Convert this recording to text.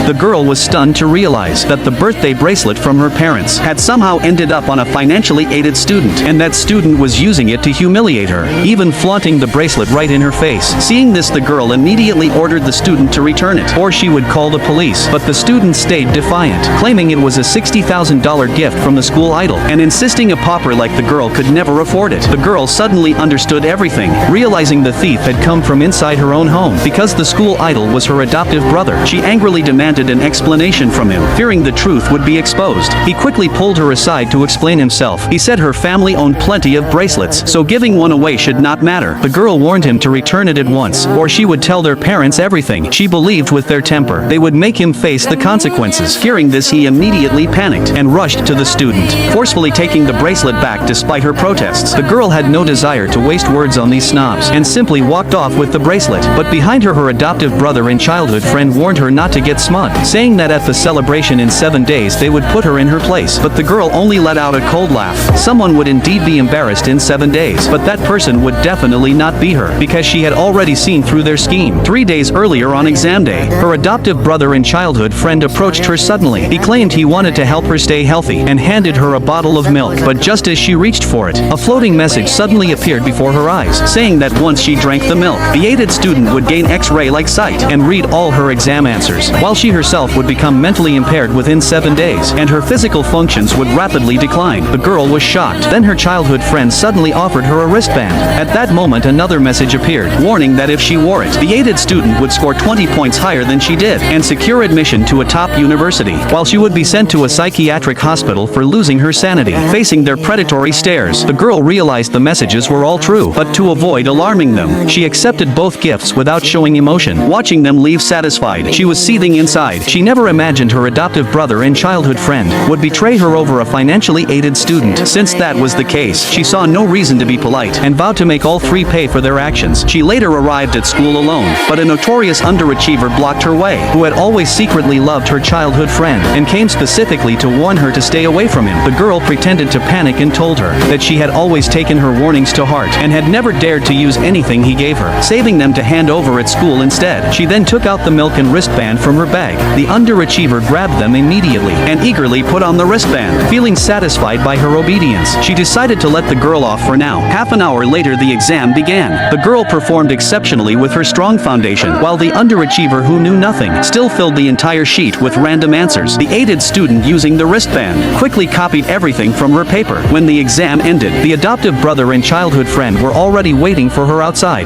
The girl was stunned to realize that the birthday bracelet from her parents had somehow ended up on a financially aided student, and that student was using it to humiliate her, even flaunting the bracelet right in her face. Seeing this, the girl immediately ordered the student to return it, or she would call the police. But the student stayed defiant, claiming it was a $60,000 gift from the school idol, and insisting a pauper like the girl could never afford it. The girl suddenly understood everything, realizing the thief had come from inside her own home. Because the school idol was her adoptive brother, she angrily demanded an explanation from him, fearing the truth would be exposed. He quickly pulled her aside to explain himself. He said her family owned plenty of bracelets, so giving one away should not matter. The girl warned him to return it at once, or she would tell their parents everything. She believed with their temper, they would make him face the consequences. Hearing this, he immediately panicked and rushed to the student, forcefully taking the bracelet back despite her protests. The girl had no desire to waste words on these snobs, and simply walked off with the bracelet. But behind her, her adoptive brother and childhood friend warned her not to get smug, saying that at the celebration in 7 days they would put her in her place. But the girl only let out a cold laugh. Someone would indeed be embarrassed in 7 days, but that person would definitely not be her, because she had already seen through their scheme. 3 days earlier, on exam day, her adoptive brother and childhood friend approached her suddenly. He claimed he wanted to help her stay healthy, and handed her a bottle of milk. But just as she reached for it, a floating message suddenly appeared before her eyes, saying that once she drank the milk, the aided student would gain X-ray-like sight and read all her exam answers, while she herself would become mentally impaired within 7 days, and her physical functions would rapidly decline. The girl was shocked. Then her childhood friend suddenly offered her a wristband. At that moment, another message appeared, warning that if she wore it, the aided student would score 20 points higher than she did, and secure admission to a top university, while she would be sent to a psychiatric hospital for losing her sanity. Facing their predatory stares, the girl realized the messages were all true, but to avoid alarming them, she accepted both gifts without showing emotion. Watching them leave satisfied, she was seething inside. She never imagined her adoptive brother and childhood friend would betray her over a financially aided student. Since that was the case, she saw no reason to be polite, and vowed to make all three pay for their actions. She later arrived at school alone, but a notorious underachiever blocked her way, who had always secretly loved her childhood friend, and came specifically to warn her to stay away from him. The girl pretended to panic and told her that she had always taken her warnings to heart, and had never dared to use anything he gave her, saving them to hand over at school instead. She then took out the milk and wristband from her bag. The underachiever grabbed them immediately, and eagerly put on the wristband. Feeling satisfied by her obedience, she decided to let the girl off for now. Half an hour later, the exam began. The girl performed exceptionally with her strong foundation, while the underachiever, who knew nothing, still filled the entire sheet with random answers. The aided student, using the wristband, quickly copied everything from her paper. When the exam ended, the adoptive brother and childhood friend were already waiting for her outside.